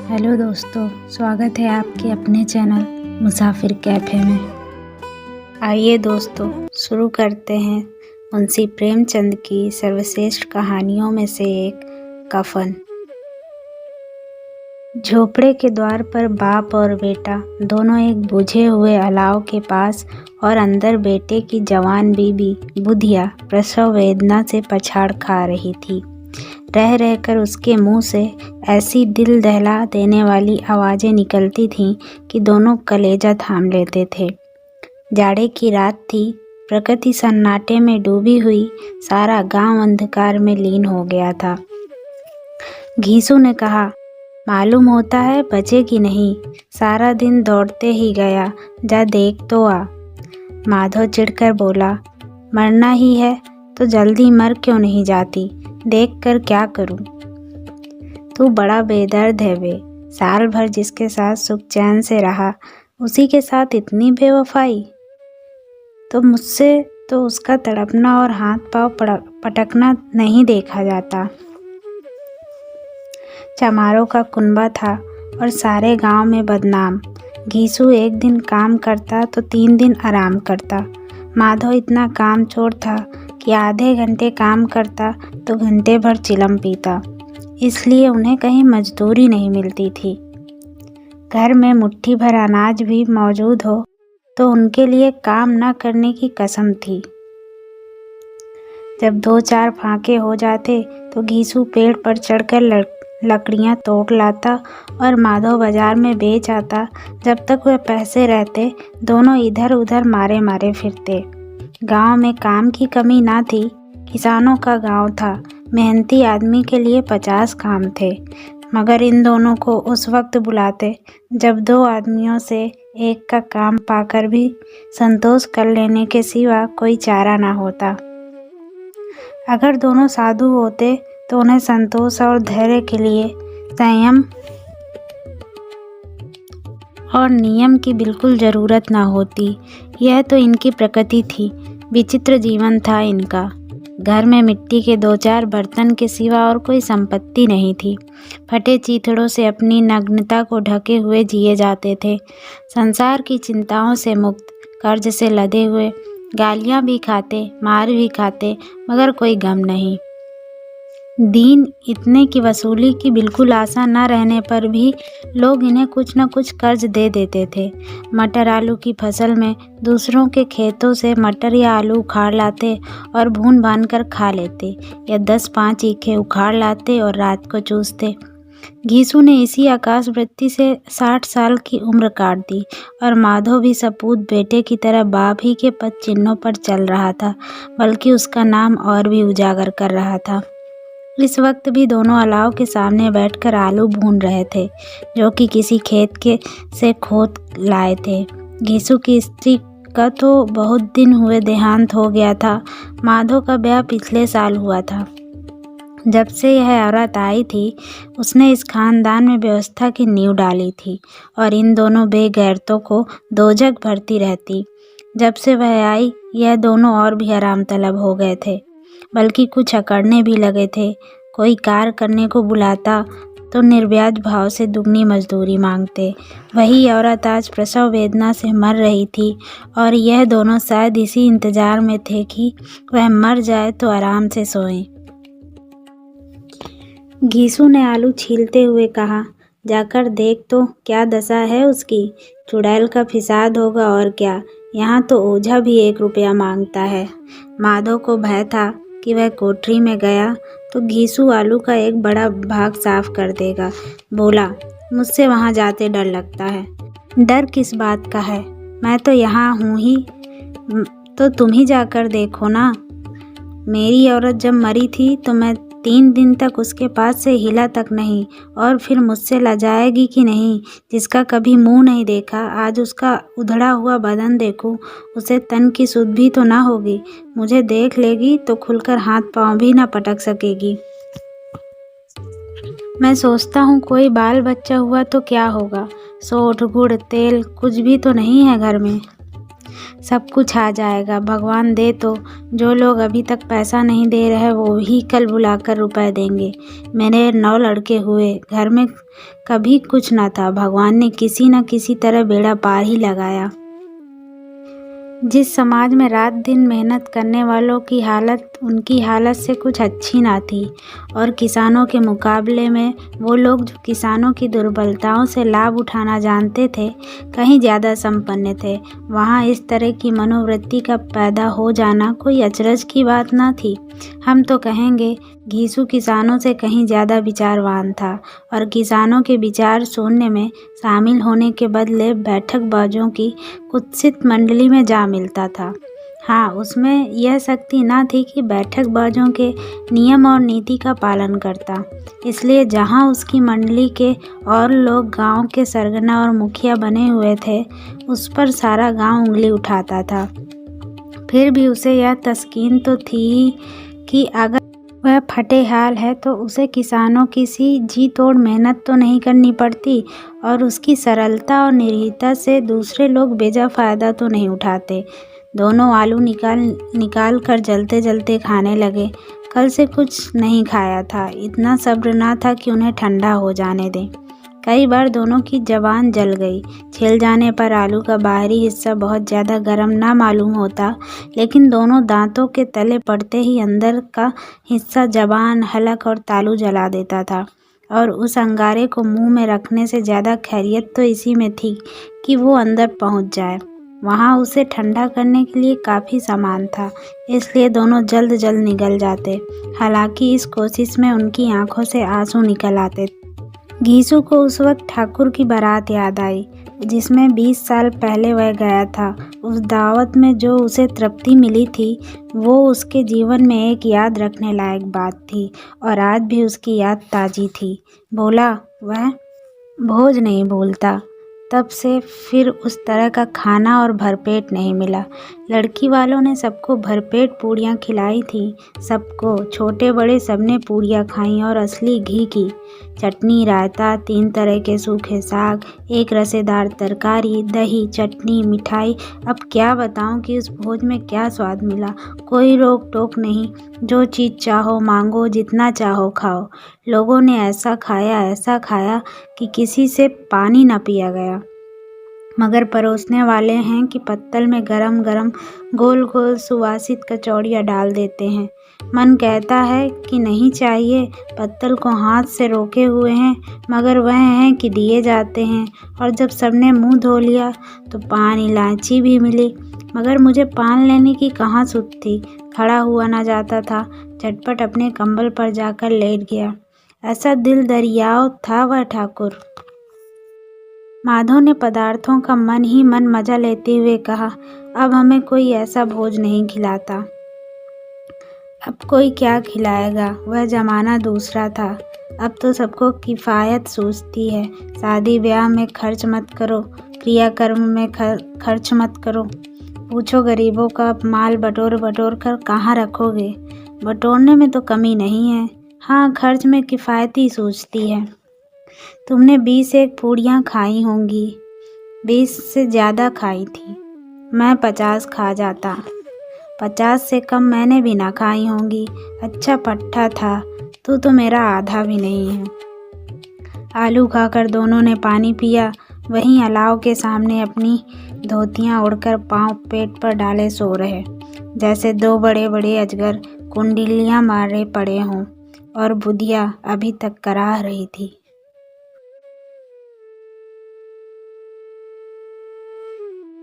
Hello दोस्तों, स्वागत है आपके अपने चैनल मुसाफिर कैफ़े में। आइए दोस्तों, शुरू करते हैं मुंशी प्रेमचंद की सर्वश्रेष्ठ कहानियों में से एक, कफन। झोपड़े के द्वार पर बाप और बेटा दोनों एक बुझे हुए अलाव के पास और अंदर बेटे की जवान बीबी बुधिया प्रसव वेदना से पछाड़ खा रही थी। रह रहकर उसके मुंह से ऐसी दिल दहला देने वाली आवाज़ें निकलती थीं कि दोनों कलेजा थाम लेते थे। जाड़े की रात थी, प्रकृति सन्नाटे में डूबी हुई, सारा गांव अंधकार में लीन हो गया था। घीसू ने कहा, मालूम होता है बचेगी नहीं, सारा दिन दौड़ते ही गया, जा देख तो आ। माधव चिढ़कर बोला, मरना ही है तो जल्दी मर क्यों नहीं जाती, देख कर क्या करूं। तू बड़ा बेदर्द है बे, साल भर जिसके साथ सुख चैन से रहा, उसी के साथ इतनी बेवफाई। तो मुझसे तो उसका तड़पना और हाथ पांव पटकना नहीं देखा जाता। चमारों का कुनबा था और सारे गांव में बदनाम। घीसू एक दिन काम करता तो 3 दिन आराम करता। माधव इतना कामचोर था कि आधे घंटे काम करता तो घंटे भर चिलम पीता, इसलिए उन्हें कहीं मजदूरी नहीं मिलती थी। घर में मुट्ठी भर अनाज भी मौजूद हो तो उनके लिए काम न करने की कसम थी। जब 2-4 फाके हो जाते तो घीसू पेड़ पर चढ़कर लकड़ियां तोड़ लाता और माधव बाजार में बेच आता। जब तक वह पैसे रहते दोनों इधर उधर मारे मारे फिरते। गांव में काम की कमी ना थी, किसानों का गांव था, मेहनती आदमी के लिए 50 काम थे, मगर इन दोनों को उस वक्त बुलाते जब 2 आदमियों से एक का काम पाकर भी संतोष कर लेने के सिवा कोई चारा ना होता। अगर दोनों साधु होते तो उन्हें संतोष और धैर्य के लिए संयम और नियम की बिल्कुल ज़रूरत ना होती। यह तो इनकी प्रकृति थी, विचित्र जीवन था इनका। घर में मिट्टी के 2-4 बर्तन के सिवा और कोई संपत्ति नहीं थी। फटे चीथड़ों से अपनी नग्नता को ढके हुए जिए जाते थे। संसार की चिंताओं से मुक्त, कर्ज से लदे हुए, गालियाँ भी खाते, मार भी खाते, मगर कोई गम नहीं। दीन इतने की वसूली की बिल्कुल आशा न रहने पर भी लोग इन्हें कुछ न कुछ कर्ज दे देते थे। मटर आलू की फसल में दूसरों के खेतों से मटर या आलू उखाड़ लाते और भून बांध कर खा लेते, या 10-5 ईखे उखाड़ लाते और रात को चूसते। घीसू ने इसी आकाश वृत्ति से 60 साल की उम्र काट दी और माधव भी सपूत बेटे की तरह बाप ही के पद चिन्हों पर चल रहा था, बल्कि उसका नाम और भी उजागर कर रहा था। इस वक्त भी दोनों अलाव के सामने बैठकर आलू भून रहे थे, जो कि किसी खेत के से खोद लाए थे। घीसू की स्त्री का तो बहुत दिन हुए देहांत हो गया था। माधव का ब्याह पिछले साल हुआ था। जब से यह औरत आई थी, उसने इस खानदान में व्यवस्था की नींव डाली थी और इन दोनों बेगैरतों को दोजख भरती रहती। जब से वह आई, यह दोनों और भी आराम तलब हो गए थे, बल्कि कुछ अकड़ने भी लगे थे। कोई कार्य करने को बुलाता तो निर्व्याज भाव से दुगनी मजदूरी मांगते। वही औरत आज प्रसव वेदना से मर रही थी और यह दोनों शायद इसी इंतजार में थे कि वह मर जाए तो आराम से सोएं। घीसू ने आलू छीलते हुए कहा, जाकर देख तो क्या दशा है उसकी, चुड़ैल का फिसाद होगा और क्या, यहाँ तो ओझा भी 1 रुपया मांगता है। माधव को भय था कि वह कोठरी में गया तो घीसू आलू का एक बड़ा भाग साफ कर देगा। बोला, मुझसे वहाँ जाते डर लगता है। डर किस बात का है, मैं तो यहाँ हूँ ही, तो तुम ही जाकर देखो ना। मेरी औरत जब मरी थी तो मैं 3 दिन तक उसके पास से हिला तक नहीं, और फिर मुझसे लजाएगी कि नहीं, जिसका कभी मुंह नहीं देखा, आज उसका उधड़ा हुआ बदन देखूं, उसे तन की सुध भी तो ना होगी। मुझे देख लेगी तो खुलकर हाथ पांव भी ना पटक सकेगी। मैं सोचता हूँ कोई बाल बच्चा हुआ तो क्या होगा, सोठ गुड़ तेल कुछ भी तो नहीं है घर में। सब कुछ आ जाएगा, भगवान दे तो। जो लोग अभी तक पैसा नहीं दे रहे वो ही कल बुलाकर रुपए देंगे। मेरे 9 लड़के हुए, घर में कभी कुछ न था, भगवान ने किसी न किसी तरह बेड़ा पार ही लगाया। जिस समाज में रात दिन मेहनत करने वालों की हालत उनकी हालत से कुछ अच्छी ना थी, और किसानों के मुकाबले में वो लोग जो किसानों की दुर्बलताओं से लाभ उठाना जानते थे कहीं ज़्यादा संपन्न थे, वहाँ इस तरह की मनोवृत्ति का पैदा हो जाना कोई अचरज की बात ना थी। हम तो कहेंगे घीसू किसानों से कहीं ज़्यादा विचारवान था, और किसानों के विचार सुनने में शामिल होने के बदले बैठकबाजों की कुत्सित मंडली में जा मिलता था। हाँ, उसमें यह शक्ति ना थी कि बैठकबाजों के नियम और नीति का पालन करता, इसलिए जहाँ उसकी मंडली के और लोग गांव के सरगना और मुखिया बने हुए थे, उस पर सारा गांव उंगली उठाता था। फिर भी उसे यह तस्कीन तो थी ही कि अगर वह फटे हाल है तो उसे किसानों की सी जी तोड़ मेहनत तो नहीं करनी पड़ती, और उसकी सरलता और निर्भीकता से दूसरे लोग बेजा फ़ायदा तो नहीं उठाते। दोनों आलू निकाल कर जलते जलते खाने लगे। कल से कुछ नहीं खाया था, इतना सब्र ना था कि उन्हें ठंडा हो जाने दें। कई बार दोनों की जबान जल गई। छिल जाने पर आलू का बाहरी हिस्सा बहुत ज़्यादा गर्म ना मालूम होता, लेकिन दोनों दांतों के तले पड़ते ही अंदर का हिस्सा जबान, हलक और तालू जला देता था, और उस अंगारे को मुंह में रखने से ज़्यादा खैरियत तो इसी में थी कि वो अंदर पहुंच जाए। वहाँ उसे ठंडा करने के लिए काफ़ी सामान था, इसलिए दोनों जल्द जल्द निकल जाते। हालांकि इस कोशिश में उनकी आंखों से आंसू निकल आते। घीसू को उस वक्त ठाकुर की बारात याद आई, जिसमें 20 साल पहले वह गया था। उस दावत में जो उसे तृप्ति मिली थी, वो उसके जीवन में एक याद रखने लायक बात थी, और आज भी उसकी याद ताज़ी थी। बोला, वह भोज नहीं भूलता। तब से फिर उस तरह का खाना और भरपेट नहीं मिला। लड़की वालों ने सबको भरपेट पूड़ियाँ खिलाई थी, सबको, छोटे बड़े सबने पूड़ियाँ खाईं, और असली घी की। चटनी, रायता, 3 तरह के सूखे साग, एक रसेदार तरकारी, दही, चटनी, मिठाई। अब क्या बताऊं कि उस भोज में क्या स्वाद मिला। कोई रोक टोक नहीं, जो चीज़ चाहो मांगो, जितना चाहो खाओ। लोगों ने ऐसा खाया कि किसी से पानी न पिया गया। मगर परोसने वाले हैं कि पत्तल में गरम गरम गोल गोल सुवासित कचौड़ियाँ डाल देते हैं। मन कहता है कि नहीं चाहिए, पत्तल को हाथ से रोके हुए हैं, मगर वह हैं कि दिए जाते हैं। और जब सबने मुंह धो लिया तो पान इलायची भी मिली, मगर मुझे पान लेने की कहाँ सुध थी। खड़ा हुआ ना जाता था, झटपट अपने कंबल पर जाकर लेट गया। ऐसा दिल दरियाव था वह ठाकुर। माधव ने पदार्थों का मन ही मन मजा लेते हुए कहा, अब हमें कोई ऐसा भोज नहीं खिलाता। अब कोई क्या खिलाएगा, वह जमाना दूसरा था। अब तो सबको किफ़ायत सूझती है। शादी ब्याह में खर्च मत करो, क्रियाकर्म में खर्च मत करो। पूछो गरीबों का माल बटोर कर कहाँ रखोगे। बटोरने में तो कमी नहीं है, हाँ खर्च में किफ़ायती सूझती है। तुमने 20 पूड़ियाँ खाई होंगी, 20 से ज़्यादा खाई थी। मैं 50 खा जाता, 50 से कम मैंने भी ना खाई होंगी। अच्छा पट्टा था, तू तो मेरा आधा भी नहीं है। आलू खाकर दोनों ने पानी पिया, वहीं अलाव के सामने अपनी धोतियाँ ओढ़कर पाँव पेट पर डाले सो रहे, जैसे 2 बड़े बड़े अजगर कुंडलियाँ मारे पड़े हों, और बुधिया अभी तक कराह रही थी।